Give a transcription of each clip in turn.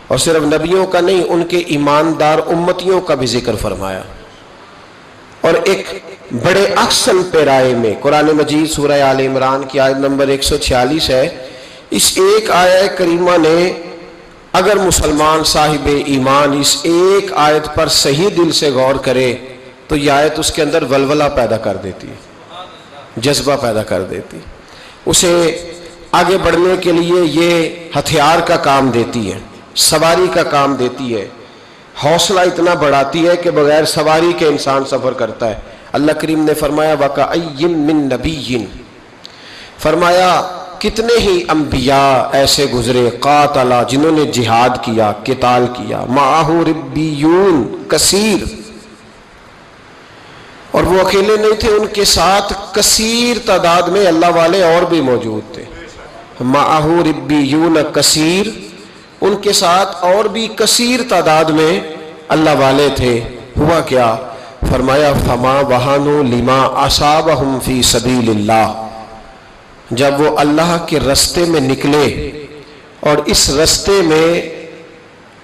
اور صرف نبیوں کا نہیں، ان کے ایماندار امتیوں کا بھی ذکر فرمایا۔ اور ایک بڑے احسن پیرائے میں قرآن مجید سورہ آل عمران کی آیت نمبر 146 ہے، اس ایک آیت کریمہ نے اگر مسلمان صاحب ایمان اس ایک آیت پر صحیح دل سے غور کرے تو یہ آیت اس کے اندر ولولہ پیدا کر دیتی ہے، جذبہ پیدا کر دیتی، اسے آگے بڑھنے کے لیے یہ ہتھیار کا کام دیتی ہے، سواری کا کام دیتی ہے، حوصلہ اتنا بڑھاتی ہے کہ بغیر سواری کے انسان سفر کرتا ہے۔ اللہ کریم نے فرمایا وَكَأَيٍّ مِّن نَبِيٍّ، فرمایا کتنے ہی انبیاء ایسے گزرے قاتلا جنہوں نے جہاد کیا، قتال کیا، مَعَهُ رِبِّيُّونَ کثیر، اور وہ اکیلے نہیں تھے، ان کے ساتھ کثیر تعداد میں اللہ والے اور بھی موجود تھے۔ مَعَهُ رِبِّيُّونَ کثیر، ان کے ساتھ اور بھی کثیر تعداد میں اللہ والے تھے۔ ہوا کیا؟ فرمایا فَمَا وَهَنُوا لِمَا أَصَابَهُمْ فِي سَبِيلِ اللَّهِ، جب وہ اللہ کے رستے میں نکلے اور اس رستے میں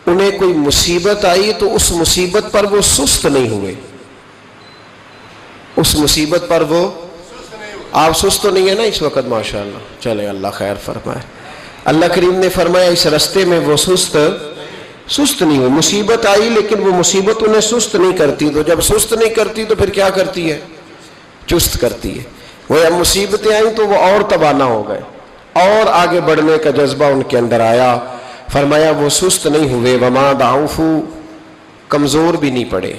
انہیں کوئی مصیبت آئی تو اس مصیبت پر وہ سست نہیں ہوئے، اس مصیبت پر وہ، آپ سست تو نہیں ہے نا اس وقت ماشاءاللہ، چلے اللہ خیر فرمائے۔ اللہ کریم نے فرمایا اس رستے میں وہ سست نہیں ہوئی، مصیبت آئی لیکن وہ مصیبت انہیں سست نہیں کرتی، تو جب سست نہیں کرتی تو پھر کیا کرتی ہے؟ چست کرتی ہے۔ وہ جب مصیبتیں آئیں تو وہ اور توانا ہو گئے، اور آگے بڑھنے کا جذبہ ان کے اندر آیا۔ فرمایا وہ سست نہیں ہوئے، وما ضعفوا، کمزور بھی نہیں پڑے،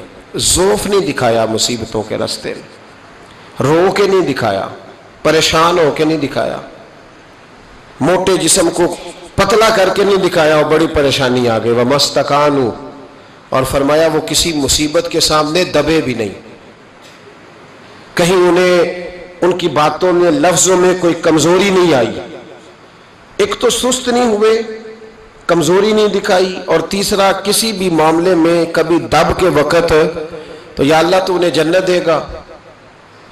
ضعف نہیں دکھایا مصیبتوں کے راستے میں، رو کے نہیں دکھایا، پریشان ہو کے نہیں دکھایا، موٹے جسم کو پتلا کر کے نہیں دکھایا اور بڑی پریشانی آ گئی۔ وما استکانوا، اور فرمایا وہ کسی مصیبت کے سامنے دبے بھی نہیں، کہیں انہیں ان کی باتوں میں لفظوں میں کوئی کمزوری نہیں آئی، ایک تو سست نہیں ہوئے، کمزوری نہیں دکھائی، اور تیسرا کسی بھی معاملے میں کبھی دب کے وقت تو یا اللہ تو انہیں جنت دے گا،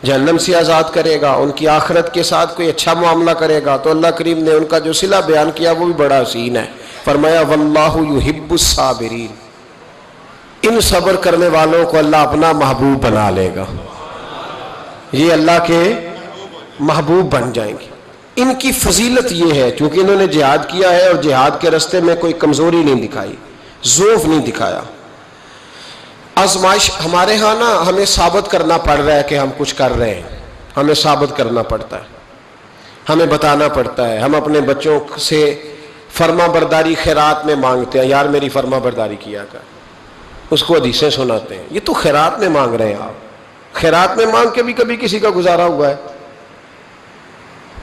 جہنم سے آزاد کرے گا، ان کی آخرت کے ساتھ کوئی اچھا معاملہ کرے گا، تو اللہ کریم نے ان کا جو صلہ بیان کیا وہ بھی بڑا حسین ہے۔ فرمایا واللہ یحب الصابرین، ان صبر کرنے والوں کو اللہ اپنا محبوب بنا لے گا، یہ اللہ کے محبوب بن جائیں گے۔ ان کی فضیلت یہ ہے چونکہ انہوں نے جہاد کیا ہے اور جہاد کے راستے میں کوئی کمزوری نہیں دکھائی، ضعف نہیں دکھایا۔ آزمائش ہمارے ہاں نا ہمیں ثابت کرنا پڑ رہا ہے کہ ہم کچھ کر رہے ہیں، ہمیں ثابت کرنا پڑتا ہے، ہمیں بتانا پڑتا ہے۔ ہم اپنے بچوں سے فرما برداری خیرات میں مانگتے ہیں، یار میری فرما برداری کیا کر، اس کو حدیثیں سناتے ہیں، یہ تو خیرات میں مانگ رہے ہیں آپ، خیرات میں مانگ کے بھی کبھی کسی کا گزارا ہوا ہے؟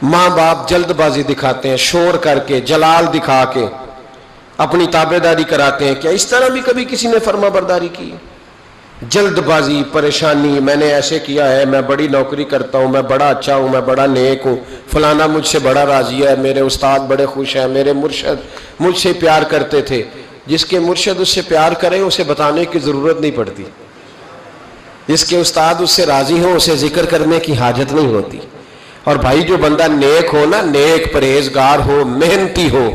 ماں باپ جلد بازی دکھاتے ہیں، شور کر کے، جلال دکھا کے اپنی تابع داری کراتے ہیں، کیا اس طرح بھی کبھی کسی نے فرما برداری کی؟ جلد بازی، پریشانی، میں نے ایسے کیا ہے، میں بڑی نوکری کرتا ہوں، میں بڑا اچھا ہوں، میں بڑا نیک ہوں، فلانا مجھ سے بڑا راضی ہے، میرے استاد بڑے خوش ہیں، میرے مرشد مجھ سے پیار کرتے تھے۔ جس کے مرشد اس سے پیار کریں اسے بتانے کی ضرورت نہیں پڑتی، جس کے استاد اس سے راضی ہوں اسے ذکر کرنے کی حاجت نہیں ہوتی۔ اور بھائی جو بندہ نیک ہو نا، نیک پرہیزگار ہو، محنتی ہو،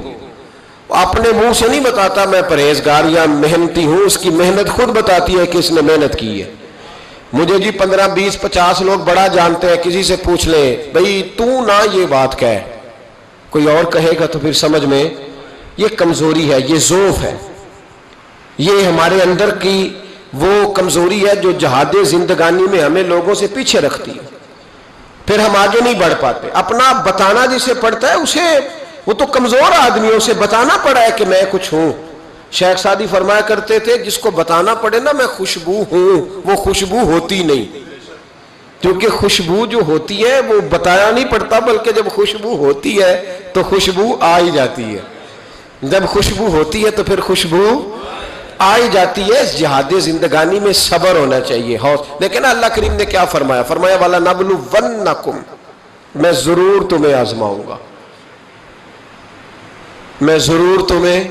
اپنے منہ سے نہیں بتاتا میں پرہیزگار یا محنتی ہوں، اس کی محنت خود بتاتی ہے کہ اس نے محنت کی ہے۔ مجھے جی 15 20 50 لوگ بڑا جانتے ہیں، کسی سے پوچھ لیں بھئی تو نہ یہ بات کہے، کوئی اور کہے گا تو پھر سمجھ میں یہ کمزوری ہے، یہ ضعف ہے، یہ ہمارے اندر کی وہ کمزوری ہے جو جہاد زندگانی میں ہمیں لوگوں سے پیچھے رکھتی ہے، پھر ہم آگے نہیں بڑھ پاتے۔ اپنا بتانا جسے پڑتا ہے اسے، وہ تو کمزور آدمیوں سے بتانا پڑا ہے کہ میں کچھ ہوں۔ شیخ سعدی فرمایا کرتے تھے جس کو بتانا پڑے نا میں خوشبو ہوں، وہ خوشبو ہوتی نہیں، کیونکہ خوشبو جو ہوتی ہے وہ بتایا نہیں پڑتا، بلکہ جب خوشبو ہوتی ہے تو خوشبو آ ہی جاتی ہے، جب خوشبو ہوتی ہے تو پھر خوشبو آ ہی جاتی ہے۔ اس جہاد زندگانی میں صبر ہونا چاہیے، لیکن اللہ کریم نے کیا فرمایا؟ فرمایا وَلَنَبْلُوَنَّكُمْ، میں ضرور تمہیں آزماؤں گا، میں ضرور تمہیں،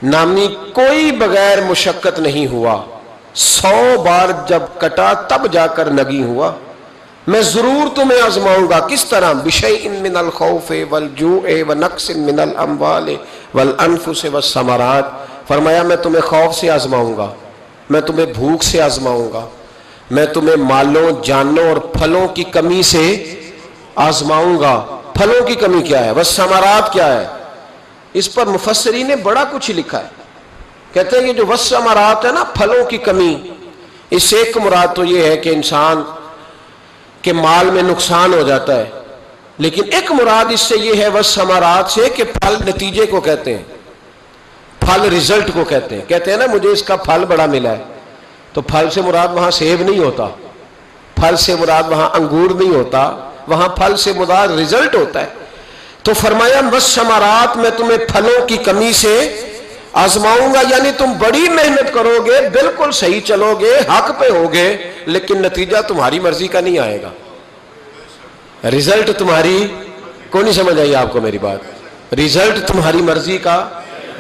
نامی کوئی بغیر مشقت نہیں ہوا، 100 بار جب کٹا تب جا کر نگی ہوا، میں ضرور تمہیں آزماؤں گا. کس طرح؟ بشیء من الخوف والجوع ونقص من الاموال والانفس والثمرات. فرمایا میں تمہیں خوف سے آزماؤں گا، میں تمہیں بھوک سے آزماؤں گا، میں تمہیں مالوں جانوں اور پھلوں کی کمی سے آزماؤں گا. پھلوں کی کمی کیا ہے؟ والثمرات کیا ہے؟ اس پر مفسرین نے بڑا کچھ لکھا ہے. کہتے ہیں کہ جو والثمرات ہے نا، پھلوں کی کمی، اس سے ایک مراد تو یہ ہے کہ انسان کے مال میں نقصان ہو جاتا ہے، لیکن ایک مراد اس سے یہ ہے والثمرات سے کہ پھل نتیجے کو کہتے ہیں، پھل رزلٹ کو کہتے ہیں. کہتے ہیں نا مجھے اس کا پھل بڑا ملا ہے، تو پھل سے مراد وہاں سیب نہیں ہوتا، پھل سے مراد وہاں انگور نہیں ہوتا، وہاں پھل سے مراد رزلٹ ہوتا ہے. تو فرمایا والثمرات، میں تمہیں پھلوں کی کمی سے آزماؤں گا. یعنی تم بڑی محنت کرو گے، بالکل صحیح چلو گے، حق پہ ہوگے، لیکن نتیجہ تمہاری مرضی کا نہیں آئے گا. رزلٹ تمہاری کو نہیں سمجھ آئی آپ کو میری بات؟ رزلٹ تمہاری مرضی کا.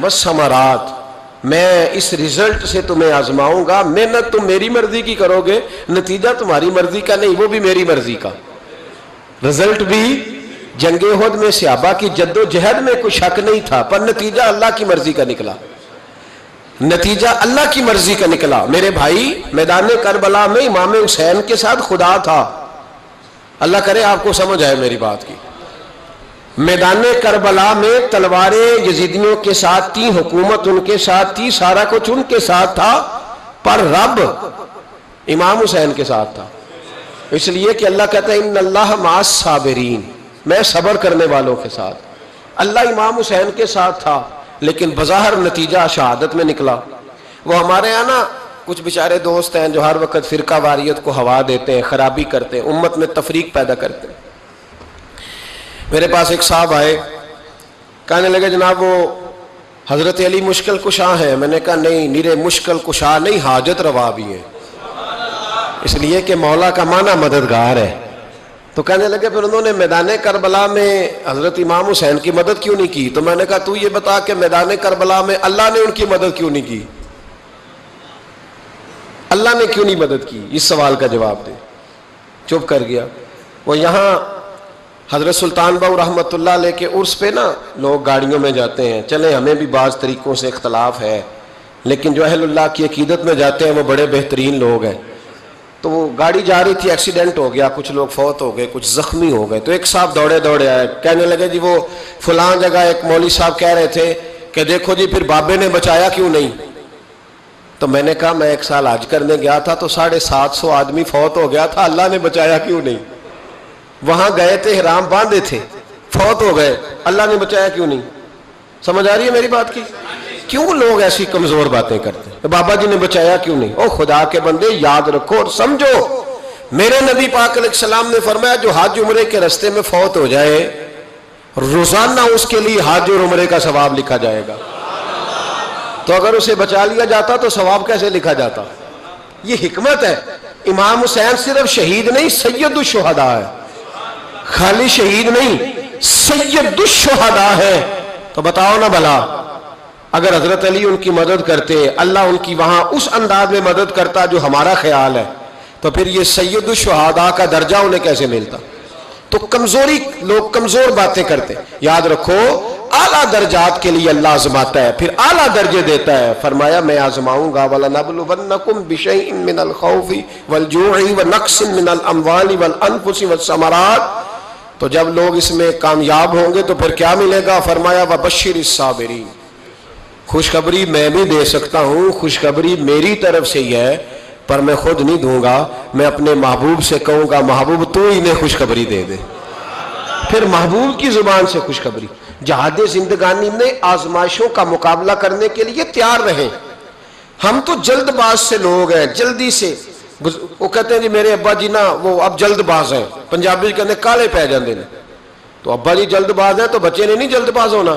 والثمرات، میں اس رزلٹ سے تمہیں آزماؤں گا. محنت تم میری مرضی کی کرو گے، نتیجہ تمہاری مرضی کا نہیں، وہ بھی میری مرضی کا. رزلٹ بھی جنگ احد میں صحابہ کی جد و جہد میں کوئی شک نہیں تھا، پر نتیجہ اللہ کی مرضی کا نکلا، نتیجہ اللہ کی مرضی کا نکلا. میرے بھائی، میدان کربلا میں امام حسین کے ساتھ خدا تھا. اللہ کرے آپ کو سمجھ آئے میری بات کی. میدان کربلا میں تلواریں یزیدیوں کے ساتھ تھی، حکومت ان کے ساتھ تھی، سارا کچھ ان کے ساتھ تھا، پر رب امام حسین کے ساتھ تھا. اس لیے کہ اللہ کہتا ہے ان اللہ مع الصابرین، میں صبر کرنے والوں کے ساتھ. اللہ امام حسین کے ساتھ تھا، لیکن بظاہر نتیجہ شہادت میں نکلا. وہ ہمارے یہاں نا کچھ بیچارے دوست ہیں جو ہر وقت فرقہ واریت کو ہوا دیتے ہیں، خرابی کرتے ہیں، امت میں تفریق پیدا کرتے ہیں. میرے پاس ایک صاحب آئے، کہنے لگے جناب وہ حضرت علی مشکل کشا ہیں. میں نے کہا نہیں، نیرے مشکل کشا نہیں، حاجت روا بھی ہے، اس لیے کہ مولا کا معنی مددگار ہے. تو کہنے لگے پھر انہوں نے میدان کربلا میں حضرت امام حسین کی مدد کیوں نہیں کی؟ تو میں نے کہا تو یہ بتا کہ میدان کربلا میں اللہ نے ان کی مدد کیوں نہیں کی؟ اللہ نے کیوں نہیں مدد کی؟ اس سوال کا جواب دے. چپ کر گیا. وہ یہاں حضرت سلطان باؤ رحمۃ اللہ علیہ کے عرس پہ نا لوگ گاڑیوں میں جاتے ہیں. چلیں ہمیں بھی بعض طریقوں سے اختلاف ہے، لیکن جو اہل اللہ کی عقیدت میں جاتے ہیں وہ بڑے بہترین لوگ ہیں. تو وہ گاڑی جا رہی تھی، ایکسیڈنٹ ہو گیا، کچھ لوگ فوت ہو گئے، کچھ زخمی ہو گئے. تو ایک صاحب دوڑے دوڑے آئے، کہنے لگے جی وہ فلاں جگہ ایک مولوی صاحب کہہ رہے تھے کہ دیکھو جی پھر بابے نے بچایا کیوں نہیں. تو میں نے کہا میں ایک سال حج کرنے گیا تھا تو 750 آدمی فوت ہو گیا تھا، اللہ نے بچایا کیوں نہیں؟ وہاں گئے تھے، احرام باندھے تھے، فوت ہو گئے، اللہ نے بچایا کیوں نہیں؟ سمجھ آ رہی ہے میری بات کی؟ کیوں لوگ ایسی کمزور باتیں کرتے ہیں؟ بابا جی نے بچایا کیوں نہیں؟ او خدا کے بندے یاد رکھو اور سمجھو، میرے نبی پاک علیہ السلام نے فرمایا جو حج عمرے کے رستے میں فوت ہو جائے روزانہ اس کے لیے حج اور عمرے کا ثواب لکھا جائے گا. تو اگر اسے بچا لیا جاتا تو ثواب کیسے لکھا جاتا؟ یہ حکمت ہے. امام حسین صرف شہید نہیں، سید الشہداء ہے. خالی شہید نہیں، سید الشہداء ہے. تو بتاؤ نا بھلا، اگر حضرت علی ان کی مدد کرتے، اللہ ان کی وہاں اس انداز میں مدد کرتا جو ہمارا خیال ہے، تو پھر یہ سید الشہداء کا درجہ انہیں کیسے ملتا؟ تو کمزوری، لوگ کمزور باتیں کرتے. یاد رکھو اعلیٰ درجات کے لیے اللہ آزماتا ہے، پھر اعلیٰ درجے دیتا ہے. فرمایا میں آزماؤں گا وَلَنَبْلُوَنَّكُمْ بِشَيْءٍ مِّنَ الْخَوْفِ وَالْجُوعِ وَنَقْصٍ مِّنَ الْأَمْوَالِ وَالْأَنفُسِ وَالثَّمَرَاتِ. تو جب لوگ اس میں کامیاب ہوں گے تو پھر کیا ملے گا؟ فرمایا وَبَشِّرِ الصَّابِرِينَ، خوشخبری میں بھی دے سکتا ہوں، خوشخبری میری طرف سے ہی ہے، پر میں خود نہیں دوں گا، میں اپنے محبوب سے کہوں گا محبوب تو انہیں خوشخبری دے دے. پھر محبوب کی زبان سے خوشخبری. جہاد زندگانی میں آزمائشوں کا مقابلہ کرنے کے لیے تیار رہیں. ہم تو جلد باز سے لوگ ہیں، جلدی سے. وہ کہتے ہیں جی میرے ابا جی نا وہ اب جلد باز ہیں، پنجابی کہتے ہیں کالے پہ جاندے نے. تو ابا جی جلد باز ہیں تو بچے نے نہیں جلد باز ہونا.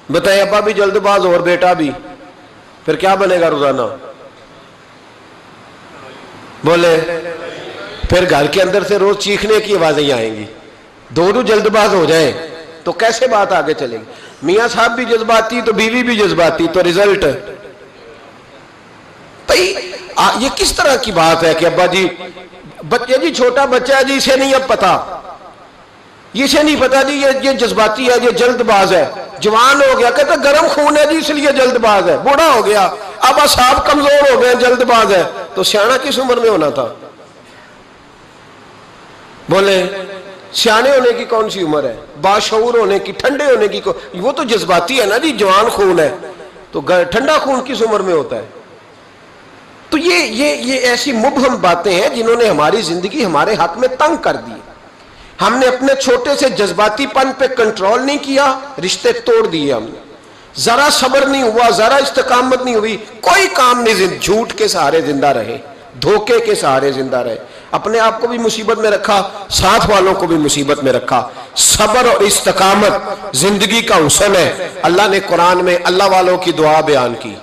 بتائیں ابا بھی جلد باز اور بیٹا بھی، پھر کیا بنے گا روزانہ؟ بولے پھر گھر کے اندر سے روز چیخنے کی آوازیں آئیں گی. دونوں جلد باز ہو جائیں تو کیسے بات آگے چلے گی؟ میاں صاحب بھی جذباتی تو بیوی بھی جذباتی، تو رزلٹ بھائی یہ کس طرح کی بات ہے کہ ابا جی بچے جی چھوٹا بچہ ہے جی، اسے نہیں اب پتا، اسے نہیں پتا جی یہ جذباتی ہے، یہ جلد باز ہے، جوان ہو گیا کہتا گرم خون ہے جی اس لیے جلد باز ہے، بوڑھا ہو گیا اب اعصاب کمزور ہو گئے جلد باز ہے، تو سیاںا کس عمر میں ہونا تھا؟ بولے سیانے ہونے کی کون سی عمر ہے؟ باشعور ہونے کی، ٹھنڈے ہونے کی، وہ تو جذباتی ہے نا جی، جوان خون ہے، تو ٹھنڈا خون کس عمر میں ہوتا ہے؟ تو یہ ایسی مبہم باتیں ہیں جنہوں نے ہماری زندگی ہمارے حق میں تنگ کر دی۔ ہم نے اپنے چھوٹے سے جذباتی پن پہ کنٹرول نہیں کیا، رشتے توڑ دیے ہم نے، ذرا صبر نہیں ہوا، ذرا استقامت نہیں ہوئی، کوئی کام نہیں، جھوٹ کے سہارے زندہ رہے، دھوکے کے سہارے زندہ رہے، اپنے آپ کو بھی مصیبت میں رکھا، ساتھ والوں کو بھی مصیبت میں رکھا۔ صبر اور استقامت زندگی کا حسن ہے۔ اللہ نے قرآن میں اللہ والوں کی دعا بیان کی،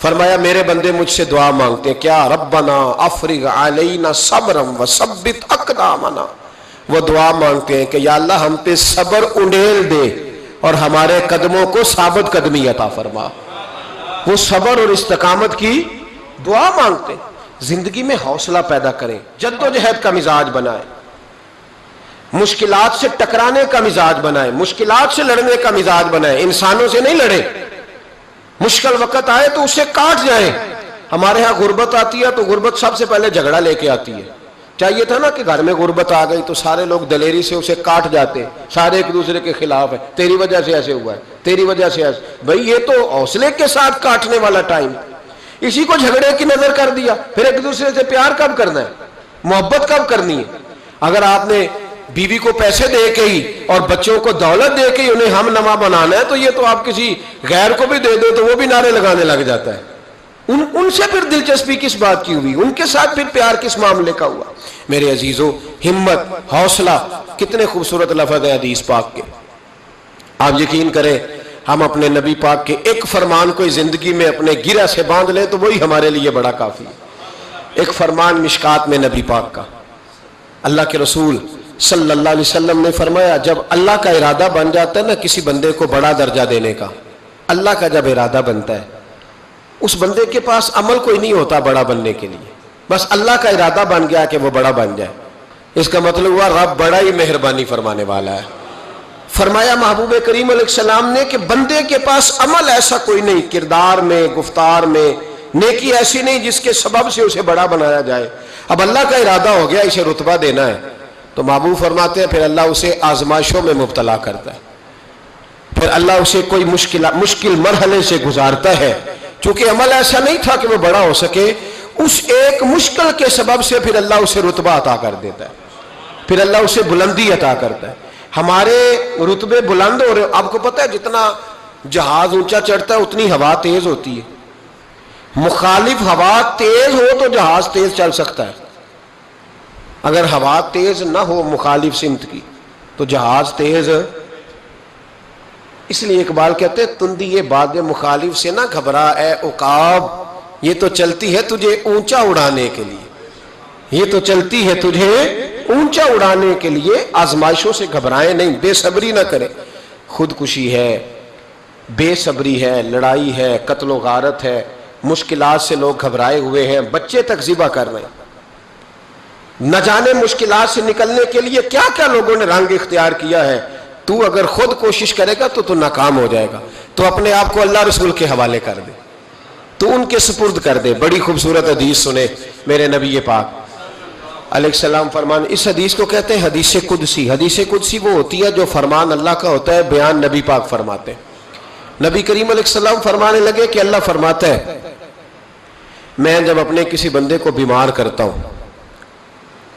فرمایا میرے بندے مجھ سے دعا مانگتے ہیں، کیا ربنا افرغ علینا صبرا وثبت اقدامنا، وہ دعا مانگتے ہیں کہ یا اللہ ہم پہ صبر انڈیل دے اور ہمارے قدموں کو ثابت قدمی عطا فرما۔ وہ صبر اور استقامت کی دعا مانگتے ہیں، زندگی میں حوصلہ پیدا کریں، جدوجہد کا مزاج بنائیں، مشکلات سے ٹکرانے کا مزاج بنائیں، مشکلات سے لڑنے کا مزاج بنائیں، انسانوں سے نہیں لڑیں، مشکل وقت آئے تو اسے کاٹ جائیں۔ ہمارے ہاں غربت آتی ہے تو غربت سب سے پہلے جھگڑا لے کے آتی ہے، چاہیے تھا نا کہ گھر میں غربت آ گئی تو سارے لوگ دلیری سے اسے کاٹ جاتے، سارے ایک دوسرے کے خلاف ہے، تیری وجہ سے ایسے ہوا ہے، تیری وجہ سے ایسے، بھئی یہ تو حوصلے کے ساتھ کاٹنے والا ٹائم، اسی کو جھگڑے کی نظر کر دیا، پھر ایک دوسرے سے پیار کب کرنا ہے، محبت کب کرنی ہے؟ اگر آپ نے بیوی کو پیسے دے کے ہی اور بچوں کو دولت دے کے ہی انہیں ہم نوا بنانا ہے تو یہ تو آپ کسی غیر کو بھی دے دو تو وہ بھی نعرے لگانے لگ جاتا ہے۔ ان سے پھر دلچسپی کس بات کی ہوئی، ان کے ساتھ پھر پیار کس معاملے کا ہوا؟ میرے عزیزو، ہمت، حوصلہ، کتنے خوبصورت لفظ ہے حدیث پاک کے۔ آپ یقین کریں ہم اپنے نبی پاک کے ایک فرمان کو زندگی میں اپنے گرہ سے باندھ لیں تو وہی ہمارے لیے بڑا کافی ہے۔ ایک فرمان مشکات میں نبی پاک کا، اللہ کے رسول صلی اللہ علیہ وسلم نے فرمایا جب اللہ کا ارادہ بن جاتا ہے نا کسی بندے کو بڑا درجہ دینے کا، اللہ کا جب ارادہ بنتا ہے اس بندے کے پاس عمل کوئی نہیں ہوتا بڑا بننے کے لیے، بس اللہ کا ارادہ بن گیا کہ وہ بڑا بن جائے، اس کا مطلب ہوا رب بڑا ہی مہربانی فرمانے والا ہے۔ فرمایا محبوب کریم علیہ السلام نے کہ بندے کے پاس عمل ایسا کوئی نہیں، کردار میں، گفتار میں نیکی ایسی نہیں جس کے سبب سے اسے بڑا بنایا جائے، اب اللہ کا ارادہ ہو گیا اسے رتبہ دینا ہے تو محبوب فرماتے ہیں پھر اللہ اسے آزمائشوں میں مبتلا کرتا ہے، پھر اللہ اسے کوئی مشکل مرحلے سے گزارتا ہے، چونکہ عمل ایسا نہیں تھا کہ وہ بڑا ہو سکے، اس ایک مشکل کے سبب سے پھر اللہ اسے رتبہ عطا کر دیتا ہے، پھر اللہ اسے بلندی عطا کرتا ہے۔ ہمارے رتبے بلند ہو رہے، آپ کو پتہ ہے جتنا جہاز اونچا چڑھتا ہے اتنی ہوا تیز ہوتی ہے، مخالف ہوا تیز ہو تو جہاز تیز چل سکتا ہے، اگر ہوا تیز نہ ہو مخالف سمت کی تو جہاز تیز، اس لیے اقبال کہتے ہیں تندی یہ باد مخالف سے نہ گھبرا اے عقاب، یہ تو چلتی ہے تجھے اونچا اڑانے کے لیے، یہ تو چلتی ہے تجھے اونچا اڑانے کے لیے، آزمائشوں سے گھبرائیں نہیں، بے صبری نہ کریں، خودکشی ہے، بے صبری ہے، لڑائی ہے، قتل و غارت ہے، مشکلات سے لوگ گھبرائے ہوئے ہیں، بچے تک ذبح کر رہے ہیں، نہ جانے مشکلات سے نکلنے کے لیے کیا کیا لوگوں نے رنگ اختیار کیا ہے، تو اگر خود کوشش کرے گا تو ناکام ہو جائے گا، تو اپنے آپ کو اللہ رسول کے حوالے کر دے، تو ان کے سپرد کر دے۔ بڑی خوبصورت حدیث سنے میرے نبی پاک علیہ السلام فرمان، اس حدیث کو کہتے ہیں حدیث قدسی۔ حدیث قدسی وہ ہوتی ہے جو فرمان اللہ کا ہوتا ہے، بیان نبی پاک فرماتے ہیں۔ نبی کریم علیہ السلام فرمانے لگے کہ اللہ فرماتا ہے میں جب اپنے کسی بندے کو بیمار کرتا ہوں،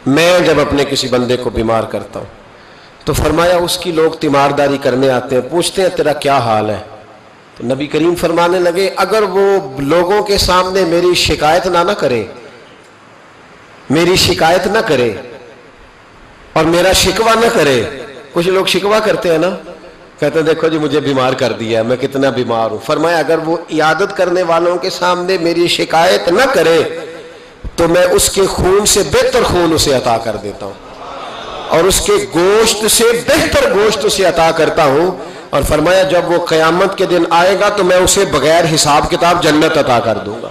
میں جب اپنے کسی بندے کو بیمار کرتا ہوں تو فرمایا اس کی لوگ تیمارداری کرنے آتے ہیں، پوچھتے ہیں تیرا کیا حال ہے، تو نبی کریم فرمانے لگے اگر وہ لوگوں کے سامنے میری شکایت نہ کرے، میری شکایت نہ کرے اور میرا شکوہ نہ کرے، کچھ لوگ شکوہ کرتے ہیں نا، کہتے ہیں دیکھو جی مجھے بیمار کر دیا ہے، میں کتنا بیمار ہوں، فرمایا اگر وہ عیادت کرنے والوں کے سامنے میری شکایت نہ کرے تو میں اس کے خون سے بہتر خون اسے عطا کر دیتا ہوں اور اس کے گوشت سے بہتر گوشت اسے عطا کرتا ہوں، اور فرمایا جب وہ قیامت کے دن آئے گا تو میں اسے بغیر حساب کتاب جنت عطا کر دوں گا۔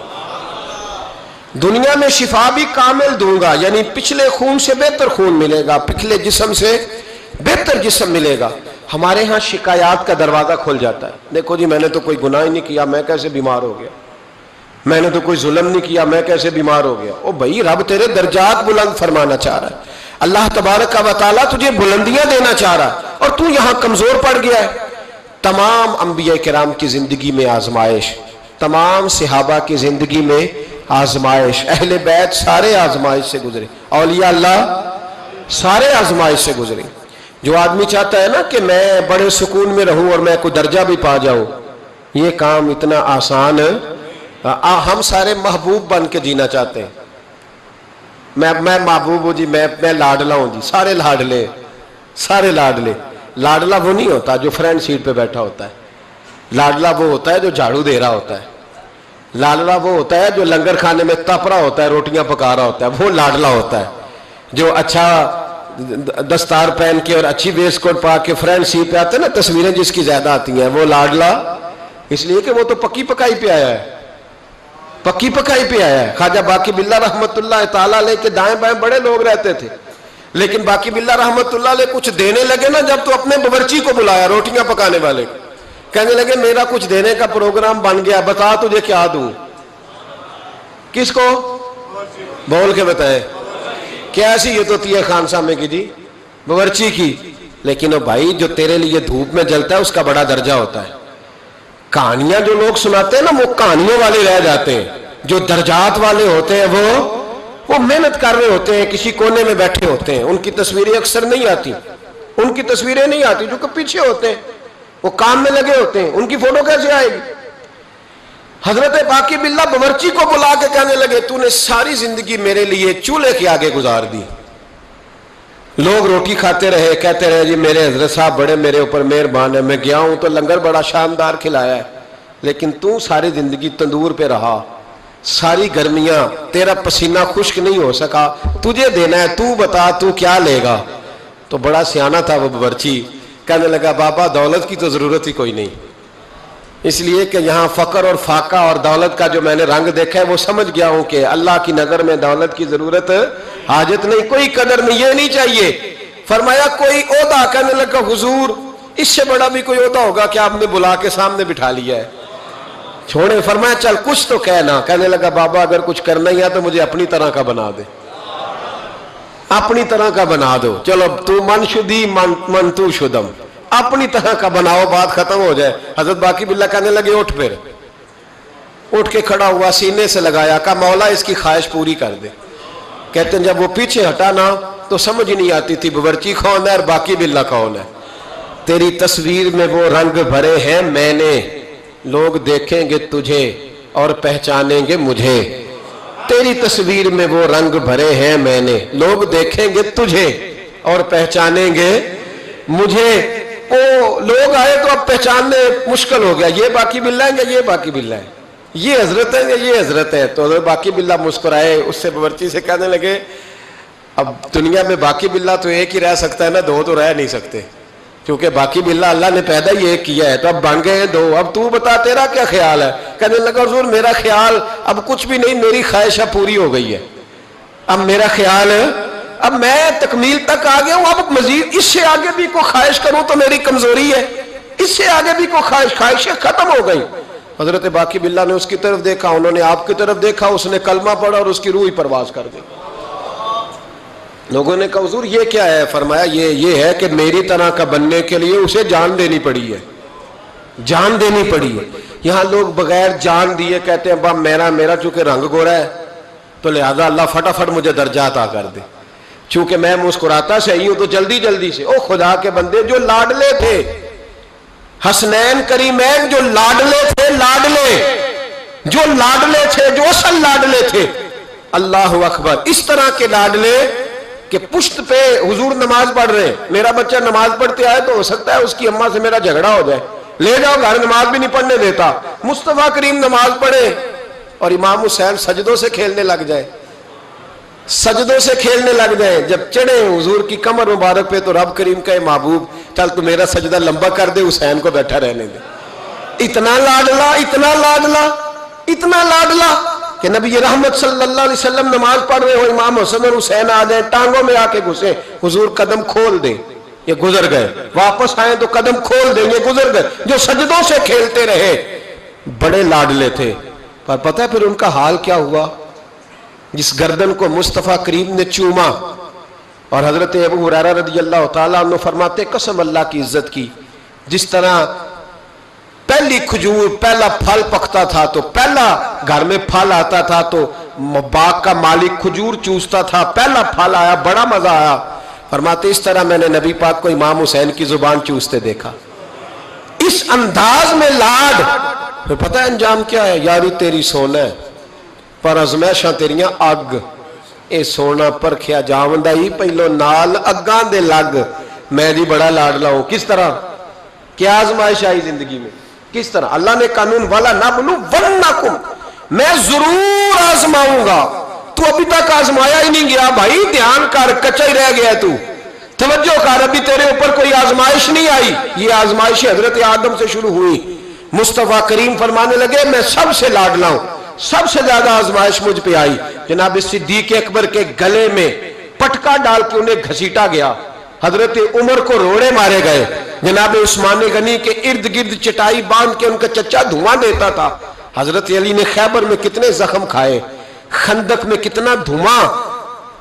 دنیا میں شفا بھی کامل دوں گا، یعنی پچھلے خون سے بہتر خون ملے گا، پچھلے جسم سے بہتر جسم ملے گا۔ ہمارے ہاں شکایات کا دروازہ کھل جاتا ہے، دیکھو جی میں نے تو کوئی گناہ ہی نہیں کیا، میں کیسے بیمار ہو گیا، میں نے تو کوئی ظلم نہیں کیا، میں کیسے بیمار ہو گیا۔ او بھائی رب تیرے درجات بلند فرمانا چاہ رہا ہے، اللہ تبارک و تعالیٰ تجھے بلندیاں دینا چاہ رہا ہے، اور تو یہاں کمزور پڑ گیا ہے۔ تمام انبیاء کرام کی زندگی میں آزمائش، تمام صحابہ کی زندگی میں آزمائش، اہل بیت سارے آزمائش سے گزرے، اولیاء اللہ سارے آزمائش سے گزرے۔ جو آدمی چاہتا ہے نا کہ میں بڑے سکون میں رہوں اور میں کوئی درجہ بھی پا جاؤں، یہ کام اتنا آسان ہے۔ ہم سارے محبوب بن کے جینا چاہتے ہیں، میں محبوب ہوں جی، میں لاڈلا ہوں جی، سارے لاڈلے، سارے لاڈلے۔ لاڈلا وہ نہیں ہوتا جو فرنٹ سیٹ پہ بیٹھا ہوتا ہے، لاڈلا وہ ہوتا ہے جو جھاڑو دے رہا ہوتا ہے، لاڈلا وہ ہوتا ہے جو لنگر کھانے میں تپ رہا ہوتا ہے، روٹیاں پکا رہا ہوتا ہے، وہ لاڈلا ہوتا ہے۔ جو اچھا دستار پہن کے اور اچھی ویسٹ کوٹ پا کے فرنٹ سیٹ پہ آتے ہیں نا، تصویریں جس کی زیادہ آتی ہیں، وہ لاڈلا اس لیے کہ وہ تو پکی پکائی پہ آیا ہے، پکی پکائی پہ آیا ہے۔ خواجہ باقی باللہ رحمت اللہ تعالیٰ علیہ کے دائیں بائیں بڑے لوگ رہتے تھے، لیکن باقی باللہ رحمت اللہ علیہ کچھ دینے لگے نا، جب تو اپنے باورچی کو بلایا روٹیاں پکانے والے، کہنے لگے میرا کچھ دینے کا پروگرام بن گیا، بتا تجھے کیا دوں۔ کس کو؟ بول کے بتائے کیسی یہ تو تیہ خان سامنے کی جی، باورچی کی۔ لیکن وہ بھائی جو تیرے لیے دھوپ میں جلتا ہے اس کا بڑا درجہ ہوتا ہے۔ کہانیاں جو لوگ سناتے ہیں نا وہ کہانیوں والے رہ جاتے ہیں، جو درجات والے ہوتے ہیں وہ محنت کر رہے ہوتے ہیں، کسی کونے میں بیٹھے ہوتے ہیں، ان کی تصویریں اکثر نہیں آتی، ان کی تصویریں نہیں آتی، جو کہ پیچھے ہوتے ہیں، وہ کام میں لگے ہوتے ہیں، ان کی فوٹو کیسے آئے گی؟ حضرت باقی باللہ باورچی کو بلا کے کہنے لگے تو نے ساری زندگی میرے لیے چولہے کے آگے گزار دی۔ لوگ روٹی کھاتے رہے، کہتے رہے جی میرے حضرت صاحب بڑے میرے اوپر مہربان ہے، میں گیا ہوں تو لنگر بڑا شاندار کھلایا ہے، لیکن تو ساری زندگی تندور پہ رہا، ساری گرمیاں تیرا پسینہ خشک نہیں ہو سکا، تجھے دینا ہے، تو بتا تو کیا لے گا؟ تو بڑا سیانہ تھا وہ باورچی، کہنے لگا بابا دولت کی تو ضرورت ہی کوئی نہیں، اس لیے کہ یہاں فقر اور فاقہ اور دولت کا جو میں نے رنگ دیکھا ہے وہ سمجھ گیا ہوں کہ اللہ کی نظر میں دولت کی ضرورت حاجت نہیں، کوئی قدر نہیں، یہ نہیں چاہیے۔ فرمایا کوئی عہدہ، کہنے لگا حضور اس سے بڑا بھی کوئی عہدہ ہوگا کہ آپ نے بلا کے سامنے بٹھا لیا ہے، چھوڑے۔ فرمایا چل کچھ تو کہنا، کہنے لگا بابا اگر کچھ کرنا ہی ہے تو مجھے اپنی طرح کا بنا دے، اپنی طرح کا بنا دو، چلو تو من شدی من تو شدم، اپنی طرح کا بناؤ، بات ختم ہو جائے۔ حضرت باقی باللہ کہنے لگے اٹھ، پھر اٹھ کے کھڑا ہوا، سینے سے لگایا، کہا مولا اس کی خواہش پوری کر دے۔ کہتے ہیں جب وہ پیچھے ہٹا نا تو سمجھ نہیں آتی تھی باورچی کون ہے اور باقی باللہ کون ہے۔ تیری تصویر میں وہ رنگ بھرے ہیں میں نے، لوگ دیکھیں گے تجھے اور پہچانیں گے مجھے۔ تیری تصویر میں وہ رنگ بھرے ہیں میں نے، لوگ دیکھیں گے تجھے اور پہچانیں گے مجھے۔ وہ لوگ آئے تو اب پہچاننے مشکل ہو گیا، یہ باقی باللہ ہیں یہ باقی باللہ ہے، یہ حضرت ہیں یہ حضرت ہے۔ تو حضرت باقی باللہ مسکرائے، اس سے باورچی سے کہنے لگے اب دنیا میں باقی باللہ تو ایک ہی رہ سکتا ہے نا، دو تو رہ نہیں سکتے، کیونکہ باقی باللہ اللہ نے پیدا ہی ایک کیا ہے، تو اب بن گئے ہیں دو۔ اب تو بتا تیرا کیا خیال ہے؟ کہنے لگا حضور میرا خیال اب کچھ بھی نہیں، میری خواہشہ پوری ہو گئی ہے، اب میرا خیال ہے اب میں تکمیل تک آ گیا ہوں، اب مزید اس سے آگے بھی کوئی خواہش کروں تو میری کمزوری ہے، اس سے آگے بھی کوئی خواہشیں ختم ہو گئی۔ حضرت باقی باللہ نے اس کی طرف دیکھا، انہوں نے آپ کی طرف دیکھا، اس نے کلمہ پڑھا اور اس کی روح پرواز کر گئی۔ لوگوں نے کہا حضور یہ کیا ہے؟ فرمایا یہ ہے کہ میری طرح کا بننے کے لیے اسے جان دینی پڑی ہے، جان دینی پڑی ہے۔ یہاں لوگ بغیر جان دیے کہتے ہیں باپ میرا چونکہ رنگ گورا ہے تو لہذا اللہ فٹافٹ مجھے درجہ عطا کر دے، چونکہ میں مسکراتا صحیح ہوں تو جلدی سے۔ او خدا کے بندے جو لاڈلے تھے، حسنین کریمین جو لاڈلے تھے، جو لاڈلے تھے، جو اصل لاڈلے تھے، اللہ اکبر، اس طرح کے لاڈلے کہ پشت پہ حضور نماز پڑھ رہے ہیں، میرا بچہ نماز پڑھتے آئے تو ہو سکتا ہے اس کی اماں سے میرا جھگڑا ہو جائے، لے جاؤ گھر، نماز بھی نہیں پڑھنے دیتا۔ مصطفیٰ کریم نماز پڑھے اور امام حسین سجدوں سے کھیلنے لگ جائے، سجدوں سے کھیلنے لگ جائیں، جب چڑھے حضور کی کمر مبارک پہ تو رب کریم کہے محبوب چل تو میرا سجدہ لمبا کر دے، حسین کو بیٹھا رہنے دے۔ اتنا لاڈلا، اتنا لاڈلا، اتنا لاڈلا کہ نبی رحمت صلی اللہ علیہ وسلم نماز پڑھ رہے ہو، امام حسن اور حسین آ جائیں، ٹانگوں میں آ کے گھسے، حضور قدم کھول دیں، یہ گزر گئے، واپس آئیں تو قدم کھول دیں، یہ گزر گئے، جو سجدوں سے کھیلتے رہے، بڑے لاڈلے تھے۔ پر پتہ ہے پھر ان کا حال کیا ہوا؟ جس گردن کو مصطفیٰ کریم نے چوما، اور حضرت ابو ہریرہ رضی اللہ تعالیٰ عنہ فرماتے قسم اللہ کی عزت کی، جس طرح پہلی کھجور پہلا پھل پکتا تھا تو پہلا گھر میں پھل آتا تھا تو باغ کا مالک کھجور چوستا تھا، پہلا پھل آیا، بڑا مزہ آیا، فرماتے اس طرح میں نے نبی پاک کو امام حسین کی زبان چوستے دیکھا، اس انداز میں لاڈ۔ پھر پتہ ہے انجام کیا ہے؟ یاری تیری سونا ہے پر ازمائشاں تیریاں اگ، اے سونا پرکھیا جاوندا ہی پہلو نال اگاں دے لگ، میں جی بڑا لاڈلا ہوں۔ کس طرح؟ کیا آزمائش آئی زندگی میں؟ کس طرح؟ اللہ نے قانون والا نبلونکم، میں ضرور آزماؤں گا۔ تو ابھی تک آزمایا ہی نہیں گیا بھائی، دھیان کر، کچا ہی رہ گیا تو، توجہ کر، ابھی تیرے اوپر کوئی آزمائش نہیں آئی۔ یہ آزمائش حضرت آدم سے شروع ہوئی، مصطفیٰ کریم فرمانے لگے میں سب سے لاڈلا ہوں، سب سے زیادہ آزمائش مجھ پہ آئی۔ جناب صدیق اکبر کے گلے میں پٹکا ڈال کے انہیں گھسیٹا گیا، حضرت عمر کو روڑے مارے گئے، جناب عثمان غنی کے ارد گرد چٹائی باندھ کے ان کا چچا دھواں دیتا تھا، حضرت علی نے خیبر میں کتنے زخم کھائے، خندق میں کتنا دھواں